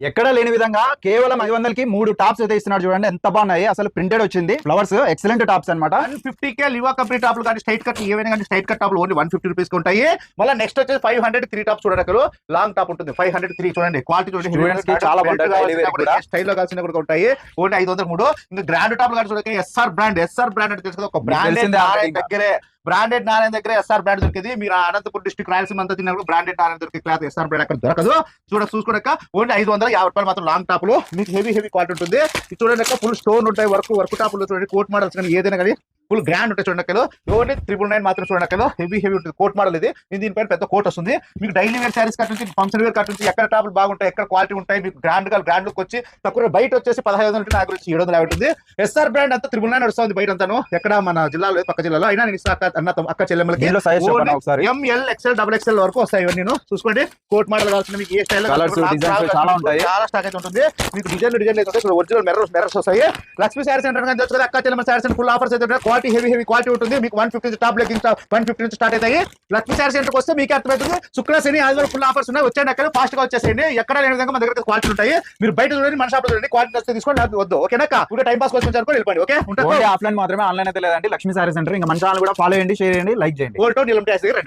ఎక్కడా లేని విధంగా కేవలం 500కి 3 టాప్స్ అయితే ఇస్తున్నాడు. చూడండి ఎంత బాగున్నాయి, అసలు ప్రింటెడ్ వచ్చింది, ఫ్లవర్స్ ఎక్సలెంట్ టాప్స్ అన్నమాట. 150K లివా కంపెనీ టాప్లు కానీ స్ట్రైట్ కట్ ఏవైనా కానీ స్ట్రైట్ కట్ టాప్లు ఓన్లీ 150 రూపీస్ ఉంటాయి. మళ్ళీ నెక్స్ట్ వచ్చేసి 503 టాప్స్ చూడండి, అక్కడ లాంగ్ టాప్ ఉంటుంది 503. చూడండి క్వాలిటీ చూడండి, చాలా బాగుంటాయి, స్టైల్ లో కావాల్సిన కూడా ఉంటాయి. ఓన్లీ 503. ఇంకా గ్రాండ్ టాప్లు కానీ చూడండి, ఎస్ఆర్ బ్రాండ్ అంటే తెలుసు కదా, ఒక బ్రాండెడ్ దగ్గరే బ్రాండెడ్ నారాయణ దగ్గర ఎస్ఆర్ బ్రాండ్ దొరికింది. మీరు అనంతపురం డిస్ట్రిక్ట్ రాయలసీమ అంతా తిన్నప్పుడు బ్రాండెడ్ నారాయణ దొరికే క్లాత్ ఎస్ఆర్ బ్రాండ్ అక్కడ దొరకదు. చూసుకోక ఓన్లీ 550 రూపాయలు మాత్రం లాంగ్ టాప్ లో మీకు హెవీ క్వాలిటీ ఉంటుంది. చూడండి ఫుల్ స్టోన్ ఉంటాయి, వర్క్ టాపులు చూడండి, కోట్ మోడల్స్ కానీ ఏదైనా కానీ ఫుల్ గ్రాండ్ ఉంటాయి. చూడండి ఓన్లీ 999 మాత్రం చూడండి, హెవీ ఉంటుంది కోట్ మోడల్. ఇది దీనిపైన పెద్ద కోట్ వస్తుంది. మీకు డైలీ వేర్ శారీస్ కట్ నుంచి ఫంక్షన్ వేర్ కట్ నుంచి ఎక్కడ టాపులు బాగుంటాయి, ఎక్కడ క్వాలిటీ ఉంటాయి, మీకు గ్రాండ్ లుక్ వచ్చి తక్కువ బయట వచ్చేసి 1500 ఉంటుంది, నా గురించి 750 ఉంటుంది. ఎస్ఆర్ బ్రాండ్ అంతా 999 నడుస్తుంది బయట అంతాను, ఎక్కడ మన జిల్లాలో పక్క జిల్లాలో అయినా నేను అక్క చెల్లెమ్మలకి ML XL XXL వరకు వస్తాయి. నేను చూసుకోండి కోట్ మోడల్ కావాల్సిన మీకు ఏ స్టైల్ చాలా స్టాక్ అయితే ఉంటుంది. మీకు డిజైన్ అయితే ఒరిజినల్ మెర్రర్స్ వస్తాయి. లక్ష్మీ శారీ సెంటర్ కానీ తెలుసు కదా, అక్క చెల్లెమ్మ శారీ సెంటర్ ఫుల్ ఆఫర్స్ అయితే క్వాలిటీ హెవీ క్వాలిటీ ఉంటుంది. మీకు 150 టాప్ లెక్క 150 నుంచి స్టార్ట్ అవుతాయి. లక్ష్మీ శారీ సెంటర్కి వస్తే మీకు అర్థమవుతుంది. శుక్ర శని ఆదివారం ఫుల్ ఆఫర్స్ ఉన్నాయి, వచ్చేయండి అక్కడ ఫాస్ట్ గా వచ్చేసేయండి. ఎక్కడ లేని విధంగా మన దగ్గర క్వాలిటీ ఉంటాయి. మీరు బయట చూడండి, మన షాప్ లో చూడండి, క్వాలిటీ వస్తే తీసుకోండి, వద్దు ఓకేనా. ఇంకా టైం పాస్ కోసం వెళ్ళిపోండి. ఓకే, ఆఫ్లైన్ మాత్రమే, ఆన్లైన్ అయితే లేదండి. లక్ష్మీ శారీ సెంటర్. ఇంకా మన ఛానల్ కూడా ఫాలో చేయండి, షేర్ చేయండి, లైక్ చేయండి. ఓల్టో నీలం రండి.